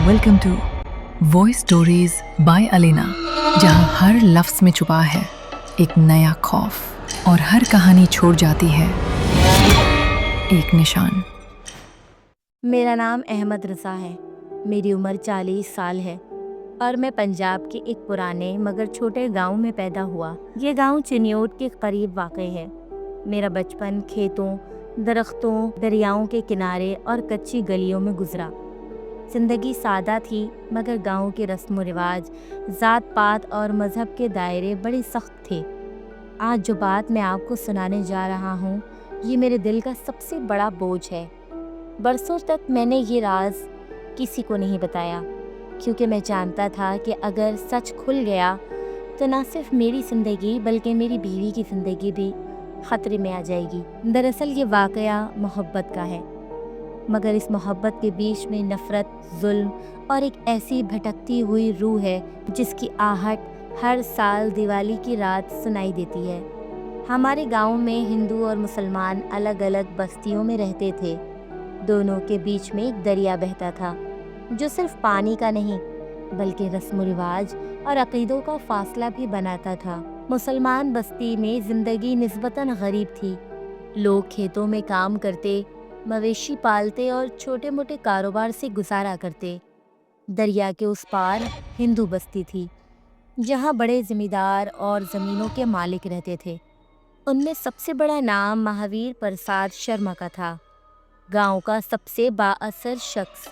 Welcome to voice stories by Alina, جہاں ہر لفظ میں چھپا ہے ایک نیا خوف اور ہر کہانی چھوڑ جاتی ہے ایک نشان۔ میرا نام احمد رضا ہے، میری عمر 40 سال ہے اور میں پنجاب کے ایک پرانے مگر چھوٹے گاؤں میں پیدا ہوا۔ یہ گاؤں چنیوٹ کے قریب واقع ہے۔ میرا بچپن کھیتوں، درختوں، دریاؤں کے کنارے اور کچی گلیوں میں گزرا۔ زندگی سادہ تھی، مگر گاؤں کے رسم و رواج، ذات پات اور مذہب کے دائرے بڑے سخت تھے۔ آج جو بات میں آپ کو سنانے جا رہا ہوں، یہ میرے دل کا سب سے بڑا بوجھ ہے۔ برسوں تک میں نے یہ راز کسی کو نہیں بتایا، کیونکہ میں جانتا تھا کہ اگر سچ کھل گیا تو نہ صرف میری زندگی بلکہ میری بیوی کی زندگی بھی خطرے میں آ جائے گی۔ دراصل یہ واقعہ محبت کا ہے، مگر اس محبت کے بیچ میں نفرت، ظلم اور ایک ایسی بھٹکتی ہوئی روح ہے جس کی آہٹ ہر سال دیوالی کی رات سنائی دیتی ہے۔ ہمارے گاؤں میں ہندو اور مسلمان الگ الگ بستیوں میں رہتے تھے۔ دونوں کے بیچ میں ایک دریا بہتا تھا، جو صرف پانی کا نہیں بلکہ رسم و رواج اور عقیدوں کا فاصلہ بھی بناتا تھا۔ مسلمان بستی میں زندگی نسبتاً غریب تھی۔ لوگ کھیتوں میں کام کرتے، مویشی پالتے اور چھوٹے موٹے کاروبار سے گزارا کرتے۔ دریا کے اس پار ہندو بستی تھی، جہاں بڑے زمیندار اور زمینوں کے مالک رہتے تھے۔ ان میں سب سے بڑا نام مہاویر پرساد شرما کا تھا، گاؤں کا سب سے بااثر شخص،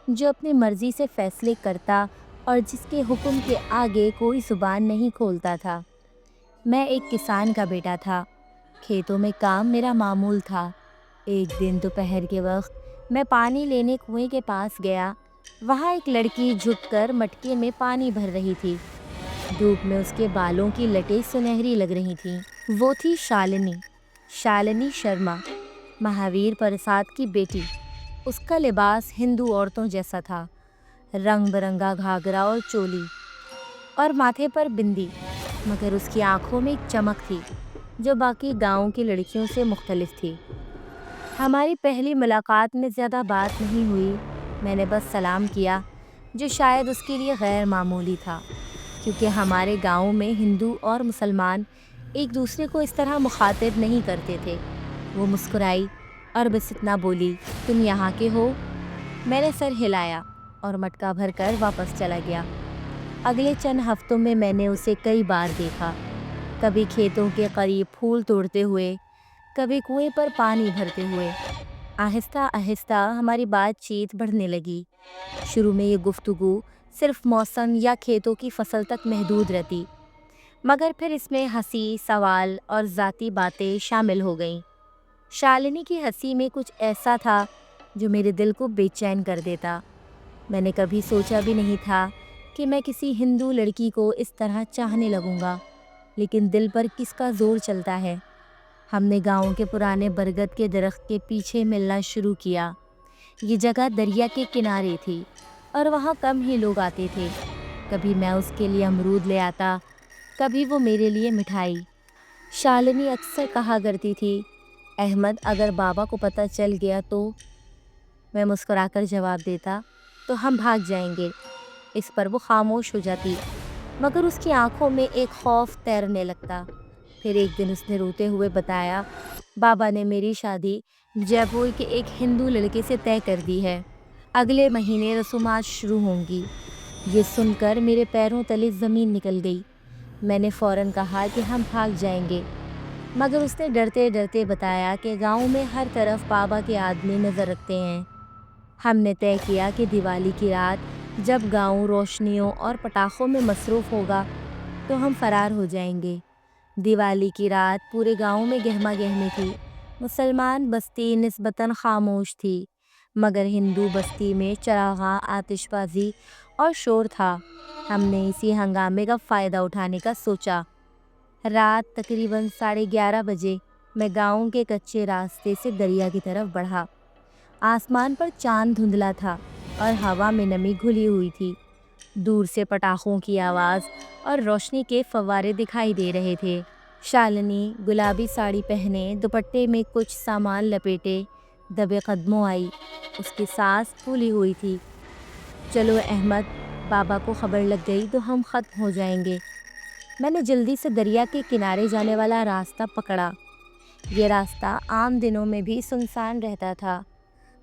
جو اپنی مرضی سے فیصلے کرتا اور جس کے حکم کے آگے کوئی زبان نہیں کھولتا تھا۔ میں ایک کسان کا بیٹا تھا، کھیتوں میں کام میرا معمول تھا۔ ایک دن دوپہر کے وقت میں پانی لینے کنویں کے پاس گیا۔ وہاں ایک لڑکی جھک کر مٹکے میں پانی بھر رہی تھی۔ دھوپ میں اس کے بالوں کی لٹیں سنہری لگ رہی تھیں۔ وہ تھی شالنی شرما، مہاویر پرساد کی بیٹی۔ اس کا لباس ہندو عورتوں جیسا تھا، رنگ برنگا گھاگرا اور چولی اور ماتھے پر بندی، مگر اس کی آنکھوں میں ایک چمک تھی جو باقی گاؤں کی لڑکیوں سے مختلف تھی۔ ہماری پہلی ملاقات میں زیادہ بات نہیں ہوئی، میں نے بس سلام کیا، جو شاید اس کے لیے غیر معمولی تھا، کیونکہ ہمارے گاؤں میں ہندو اور مسلمان ایک دوسرے کو اس طرح مخاطب نہیں کرتے تھے۔ وہ مسکرائی اور بس اتنا بولی، تم یہاں کے ہو؟ میں نے سر ہلایا اور مٹکا بھر کر واپس چلا گیا۔ اگلے چند ہفتوں میں میں نے اسے کئی بار دیکھا، کبھی کھیتوں کے قریب پھول توڑتے ہوئے، کبھی کنویں پر پانی بھرتے ہوئے۔ آہستہ آہستہ ہماری بات چیت بڑھنے لگی۔ شروع میں یہ گفتگو صرف موسم یا کھیتوں کی فصل تک محدود رہتی، مگر پھر اس میں ہنسی، سوال اور ذاتی باتیں شامل ہو گئیں۔ شالنی کی ہنسی میں کچھ ایسا تھا جو میرے دل کو بے چین کر دیتا۔ میں نے کبھی سوچا بھی نہیں تھا کہ میں کسی ہندو لڑکی کو اس طرح چاہنے لگوں گا، لیکن دل پر کس کا زور چلتا ہے۔ ہم نے گاؤں کے پرانے برگد کے درخت کے پیچھے ملنا شروع کیا۔ یہ جگہ دریا کے کنارے تھی اور وہاں کم ہی لوگ آتے تھے۔ کبھی میں اس کے لیے امرود لے آتا، کبھی وہ میرے لیے مٹھائی۔ شالنی اکثر کہا کرتی تھی، احمد اگر بابا کو پتہ چل گیا تو؟ میں مسکرا کر جواب دیتا، تو ہم بھاگ جائیں گے۔ اس پر وہ خاموش ہو جاتی، مگر اس کی آنکھوں میں ایک خوف تیرنے لگتا۔ پھر ایک دن اس نے روتے ہوئے بتایا، بابا نے میری شادی جے پور کے ایک ہندو لڑکے سے طے کر دی ہے، اگلے مہینے رسومات شروع ہوں گی۔ یہ سن کر میرے پیروں تلے زمین نکل گئی۔ میں نے فوراً کہا کہ ہم بھاگ جائیں گے، مگر اس نے ڈرتے ڈرتے بتایا کہ گاؤں میں ہر طرف بابا کے آدمی نظر رکھتے ہیں۔ ہم نے طے کیا کہ دیوالی کی رات جب گاؤں روشنیوں اور پٹاخوں میں مصروف ہوگا تو ہم فرار ہو جائیں گے۔ دیوالی کی رات پورے گاؤں میں گہما گہمی تھی۔ مسلمان بستی نسبتاً خاموش تھی، مگر ہندو بستی میں چراغاں، آتش بازی اور شور تھا۔ ہم نے اسی ہنگامے کا فائدہ اٹھانے کا سوچا۔ رات تقریباً 11:30 بجے میں گاؤں کے کچے راستے سے دریا کی طرف بڑھا۔ آسمان پر چاند دھندلا تھا اور ہوا میں نمی گھلی ہوئی تھی۔ دور سے پٹاخوں کی آواز اور روشنی کے فوارے دکھائی دے رہے تھے۔ شالنی گلابی ساڑی پہنے، دوپٹے میں کچھ سامان لپیٹے دبے قدموں آئی۔ اس کی سانس پھولی ہوئی تھی، چلو احمد، بابا کو خبر لگ گئی تو ہم ختم ہو جائیں گے۔ میں نے جلدی سے دریا کے کنارے جانے والا راستہ پکڑا۔ یہ راستہ عام دنوں میں بھی سنسان رہتا تھا۔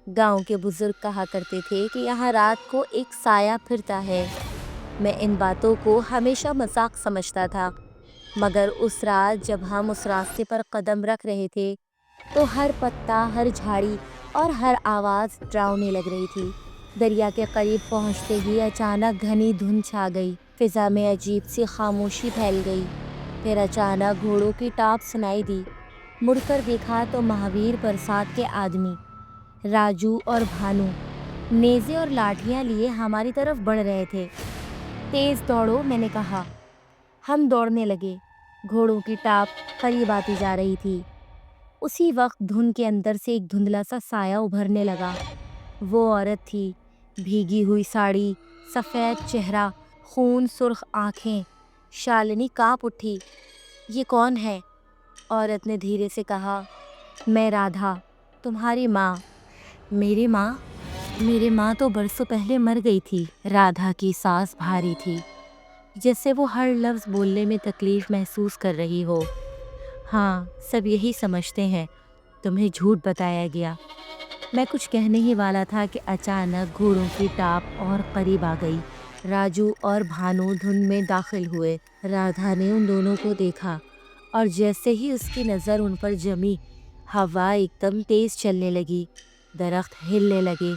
گاؤں کے بزرگ کہا کرتے تھے کہ یہاں رات کو ایک سایہ پھرتا ہے۔ میں ان باتوں کو ہمیشہ مذاق سمجھتا تھا، مگر اس رات جب ہم اس راستے پر قدم رکھ رہے تھے تو ہر پتا، ہر جھاڑی اور ہر آواز ڈراؤنے لگ رہی تھی۔ دریا کے قریب پہنچتے ہی اچانک گھنی دھند چھا گئی، فضا میں عجیب سی خاموشی پھیل گئی۔ پھر اچانک گھوڑوں کی ٹاپ سنائی دی۔ مڑ کر دیکھا تو مہاویر پرساد کے آدمی راجو اور بھانو نیزے اور لاٹھیاں لیے ہماری طرف بڑھ رہے تھے۔ تیز دوڑو، میں نے کہا۔ ہم دوڑنے لگے۔ گھوڑوں کی ٹاپ قریب آتی جا رہی تھی۔ اسی وقت دھند کے اندر سے ایک دھندلا سا سایہ ابھرنے لگا۔ وہ عورت تھی، بھیگی ہوئی ساڑی، سفید چہرہ، خون سرخ آنکھیں۔ شالنی کانپ اٹھی۔ یہ کون ہے؟ عورت نے دھیرے سے کہا، میں رادھا، تمہاری ماں۔ میری ماں؟ میری ماں تو برسوں پہلے مر گئی تھی۔ رادھا کی سانس بھاری تھی، جیسے وہ ہر لفظ بولنے میں تکلیف محسوس کر رہی ہو۔ ہاں، سب یہی سمجھتے ہیں، تمہیں جھوٹ بتایا گیا۔ میں کچھ کہنے ہی والا تھا کہ اچانک گھوڑوں کی ٹاپ اور قریب آ گئی۔ راجو اور بھانو دھند میں داخل ہوئے۔ رادھا نے ان دونوں کو دیکھا اور جیسے ہی اس کی نظر ان پر جمی، ہوا ایک دم تیز چلنے لگی، درخت ہلنے لگے،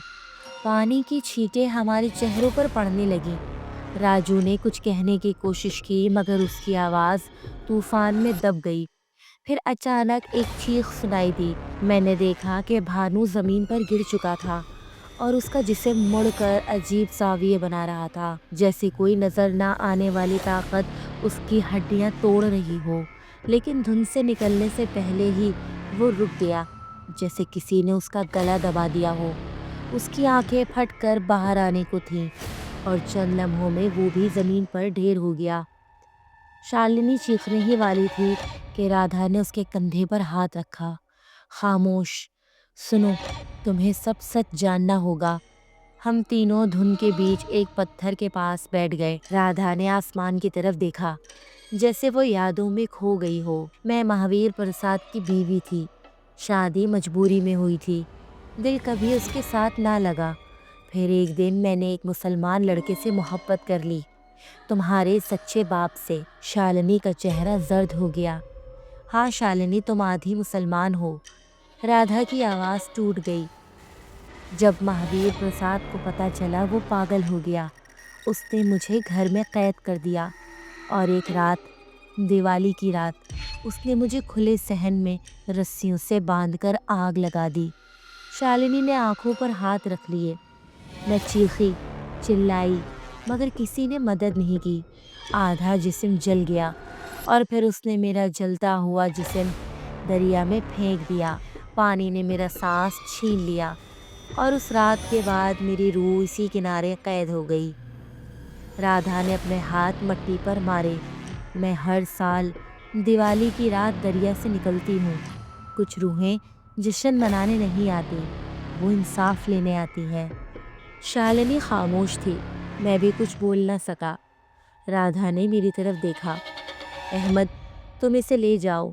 پانی کی چھینٹیں ہمارے چہروں پر پڑنے لگیں۔ راجو نے کچھ کہنے کی کوشش کی مگر اس کی آواز طوفان میں دب گئی۔ پھر اچانک ایک چیخ سنائی دی۔ میں نے دیکھا کہ بھانو زمین پر گر چکا تھا اور اس کا جسم مڑ کر عجیب زاویے بنا رہا تھا، جیسے کوئی نظر نہ آنے والی طاقت اس کی ہڈیاں توڑ رہی ہو۔ لیکن دھند سے نکلنے سے پہلے ہی وہ رک گیا، جیسے کسی نے اس کا گلا دبا دیا ہو۔ اس کی آنکھیں پھٹ کر باہر آنے کو تھیں اور چند لمحوں میں وہ بھی زمین پر ڈھیر ہو گیا۔ شالنی چیخنے ہی والی تھی کہ رادھا نے اس کے کندھے پر ہاتھ رکھا۔ خاموش، سنو، تمہیں سب سچ جاننا ہوگا۔ ہم تینوں دھند کے بیچ ایک پتھر کے پاس بیٹھ گئے۔ رادھا نے آسمان کی طرف دیکھا، جیسے وہ یادوں میں کھو گئی ہو۔ میں مہاویر پرساد کی بیوی تھی، شادی مجبوری میں ہوئی تھی، دل کبھی اس کے ساتھ نہ لگا۔ پھر ایک دن میں نے ایک مسلمان لڑکے سے محبت کر لی، تمہارے سچے باپ سے۔ شالنی کا چہرہ زرد ہو گیا۔ ہاں شالنی، تم آدھی مسلمان ہو۔ رادھا کی آواز ٹوٹ گئی۔ جب مہاویر پرساد کو پتہ چلا وہ پاگل ہو گیا۔ اس نے مجھے گھر میں قید کر دیا اور ایک رات، دیوالی کی رات، اس نے مجھے کھلے صحن میں رسیوں سے باندھ کر آگ لگا دی۔ شالنی نے آنکھوں پر ہاتھ رکھ لیے۔ میں چیخی، چلائی، مگر کسی نے مدد نہیں کی۔ آدھا جسم جل گیا اور پھر اس نے میرا جلتا ہوا جسم دریا میں پھینک دیا۔ پانی نے میرا سانس چھین لیا اور اس رات کے بعد میری روح اسی کنارے قید ہو گئی۔ رادھا نے اپنے ہاتھ مٹی پر مارے۔ میں ہر سال دیوالی کی رات دریا سے نکلتی ہوں۔ کچھ روحیں جشن منانے نہیں آتی، وہ انصاف لینے آتی ہیں۔ شالنی خاموش تھی، میں بھی کچھ بول نہ سکا۔ رادھا نے میری طرف دیکھا۔ احمد، تم اسے لے جاؤ،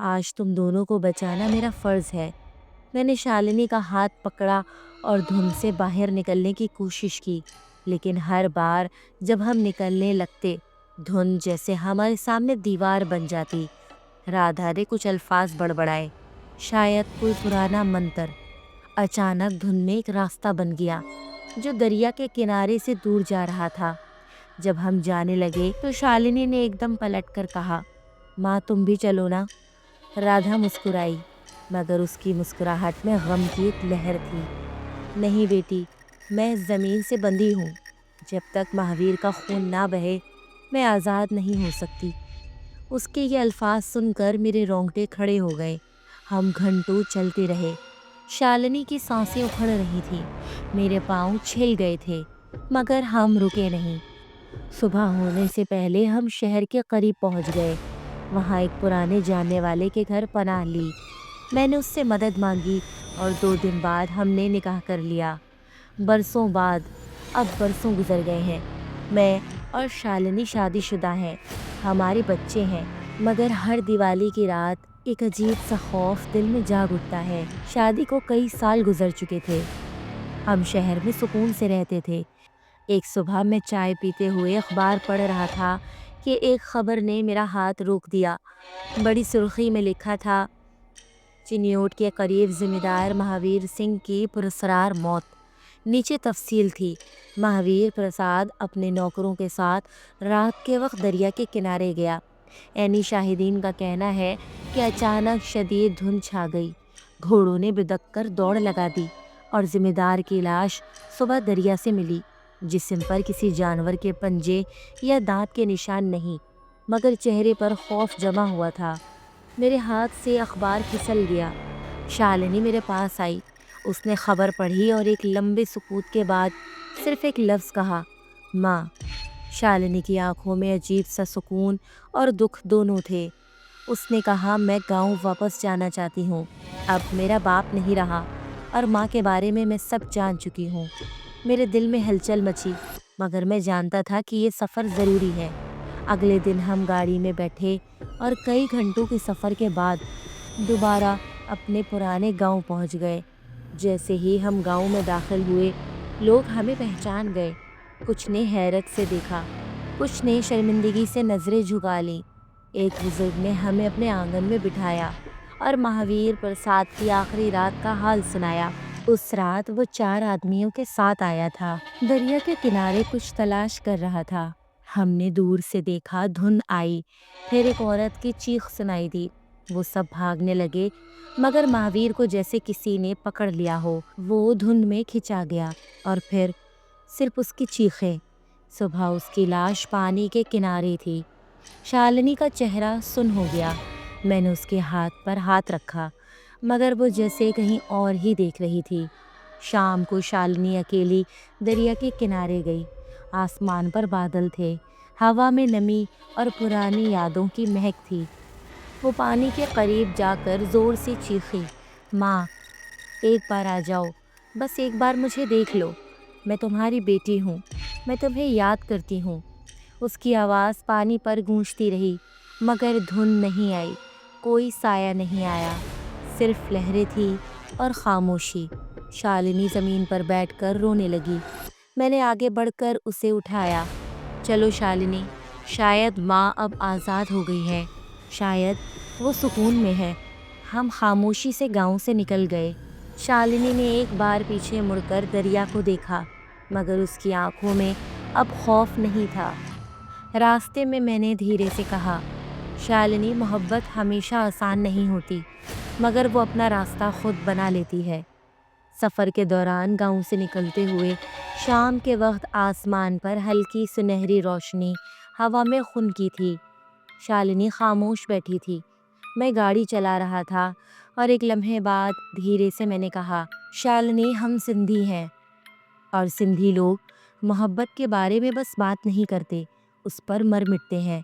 آج تم دونوں کو بچانا میرا فرض ہے۔ میں نے شالنی کا ہاتھ پکڑا اور دھند سے باہر نکلنے کی کوشش کی، لیکن ہر بار جب ہم نکلنے لگتے، دھند جیسے ہمارے سامنے دیوار بن جاتی۔ رادھا نے کچھ الفاظ بڑبڑائے، شاید کوئی پرانا منتر۔ اچانک دھند میں ایک راستہ بن گیا جو دریا کے کنارے سے دور جا رہا تھا۔ جب ہم جانے لگے تو شالنی نے ایک دم پلٹ کر کہا، ماں تم بھی چلو نا۔ رادھا مسکرائی، مگر اس کی مسکراہٹ میں غم کی ایک لہر تھی۔ نہیں بیٹی، میں زمین سے بندھی ہوں، جب تک مہاویر کا خون نہ بہے میں آزاد نہیں ہو سکتی۔ اس کے یہ الفاظ سن کر میرے رونگٹے کھڑے ہو گئے۔ ہم گھنٹوں چلتے رہے۔ شالنی کی سانسیں اکھڑ رہی تھیں، میرے پاؤں چھل گئے تھے، مگر ہم رکے نہیں۔ صبح ہونے سے پہلے ہم شہر کے قریب پہنچ گئے۔ وہاں ایک پرانے جاننے والے کے گھر پناہ لی۔ میں نے اس سے مدد مانگی اور 2 دن بعد ہم نے نکاح کر لیا۔ برسوں بعد اب برسوں گزر گئے ہیں، میں اور شالنی شادی شدہ ہیں، ہمارے بچے ہیں، مگر ہر دیوالی کی رات ایک عجیب سا خوف دل میں جاگ اٹھتا ہے۔ شادی کو کئی سال گزر چکے تھے، ہم شہر میں سکون سے رہتے تھے۔ ایک صبح میں چائے پیتے ہوئے اخبار پڑھ رہا تھا کہ ایک خبر نے میرا ہاتھ روک دیا۔ بڑی سرخی میں لکھا تھا، چنیوٹ کے قریب ذمہ دار مہاویر سنگھ کی پراسرار موت۔ نیچے تفصیل تھی، مہاویر پرساد اپنے نوکروں کے ساتھ رات کے وقت دریا کے کنارے گیا۔ عینی شاہدین کا کہنا ہے کہ اچانک شدید دھند چھا گئی، گھوڑوں نے بدک کر دوڑ لگا دی اور ذمہ دار کی لاش صبح دریا سے ملی۔ جسم پر کسی جانور کے پنجے یا دانت کے نشان نہیں، مگر چہرے پر خوف جمع ہوا تھا۔ میرے ہاتھ سے اخبار پھسل گیا۔ شالنی میرے پاس آئی، اس نے خبر پڑھی اور ایک لمبے سکوت کے بعد صرف ایک لفظ کہا، ماں۔ شالنی کی آنکھوں میں عجیب سا سکون اور دکھ دونوں تھے۔ اس نے کہا، میں گاؤں واپس جانا چاہتی ہوں، اب میرا باپ نہیں رہا اور ماں کے بارے میں سب جان چکی ہوں۔ میرے دل میں ہلچل مچی، مگر میں جانتا تھا کہ یہ سفر ضروری ہے۔ اگلے دن ہم گاڑی میں بیٹھے اور کئی گھنٹوں کے سفر کے بعد دوبارہ اپنے پرانے گاؤں پہنچ گئے۔ جیسے ہی ہم گاؤں میں داخل ہوئے، لوگ ہمیں پہچان گئے۔ کچھ نے حیرت سے دیکھا، کچھ نے شرمندگی سے نظریں جھکا لیں۔ ایک بزرگ نے ہمیں اپنے آنگن میں بٹھایا اور مہاویر پرساد کی آخری رات کا حال سنایا۔ اس رات وہ 4 آدمیوں کے ساتھ آیا تھا، دریا کے کنارے کچھ تلاش کر رہا تھا۔ ہم نے دور سے دیکھا، دھند آئی، پھر ایک عورت کی چیخ سنائی دی۔ وہ سب بھاگنے لگے، مگر مہاویر کو جیسے کسی نے پکڑ لیا ہو۔ وہ دھند میں کھنچا گیا اور پھر صرف اس کی چیخیں۔ صبح اس کی لاش پانی کے کنارے تھی۔ شالنی کا چہرہ سن ہو گیا۔ میں نے اس کے ہاتھ پر ہاتھ رکھا، مگر وہ جیسے کہیں اور ہی دیکھ رہی تھی۔ شام کو شالنی اکیلی دریا کے کنارے گئی۔ آسمان پر بادل تھے، ہوا میں نمی اور پرانی یادوں کی مہک تھی۔ وہ پانی کے قریب جا کر زور سے چیخی، ماں، ایک بار آ جاؤ، بس ایک بار مجھے دیکھ لو، میں تمہاری بیٹی ہوں، میں تمہیں یاد کرتی ہوں۔ اس کی آواز پانی پر گونجتی رہی، مگر دھند نہیں آئی، کوئی سایہ نہیں آیا، صرف لہریں تھیں اور خاموشی۔ شالنی زمین پر بیٹھ کر رونے لگی۔ میں نے آگے بڑھ کر اسے اٹھایا۔ چلو شالنی، شاید ماں اب آزاد ہو گئی ہے، شاید وہ سکون میں ہے۔ ہم خاموشی سے گاؤں سے نکل گئے۔ شالنی نے ایک بار پیچھے مڑ کر دریا کو دیکھا، مگر اس کی آنکھوں میں اب خوف نہیں تھا۔ راستے میں نے دھیرے سے کہا، شالنی، محبت ہمیشہ آسان نہیں ہوتی، مگر وہ اپنا راستہ خود بنا لیتی ہے۔ سفر کے دوران گاؤں سے نکلتے ہوئے شام کے وقت آسمان پر ہلکی سنہری روشنی ہوا میں خنکی تھی۔ شالنی خاموش بیٹھی تھی، میں گاڑی چلا رہا تھا، اور ایک لمحے بعد دھیرے سے میں نے کہا، شالنی، ہم سندھی ہیں، اور سندھی لوگ محبت کے بارے میں بس بات نہیں کرتے، اس پر مر مٹتے ہیں۔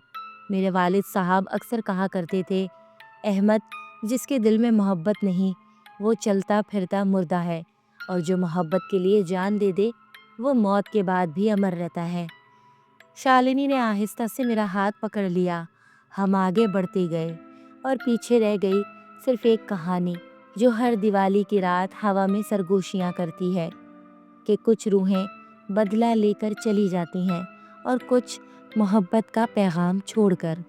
میرے والد صاحب اکثر کہا کرتے تھے، احمد، جس کے دل میں محبت نہیں، وہ چلتا پھرتا مردہ ہے، اور جو محبت کے لیے جان دے دے، وہ موت کے بعد بھی امر رہتا ہے۔ شالنی نے آہستہ سے میرا ہاتھ پکڑ لیا۔ ہم آگے بڑھتے گئے، اور پیچھے رہ گئی صرف ایک کہانی، جو ہر دیوالی کی رات ہوا میں سرگوشیاں کرتی ہے، کہ کچھ روحیں بدلہ لے کر چلی جاتی ہیں اور کچھ محبت کا پیغام چھوڑ کر۔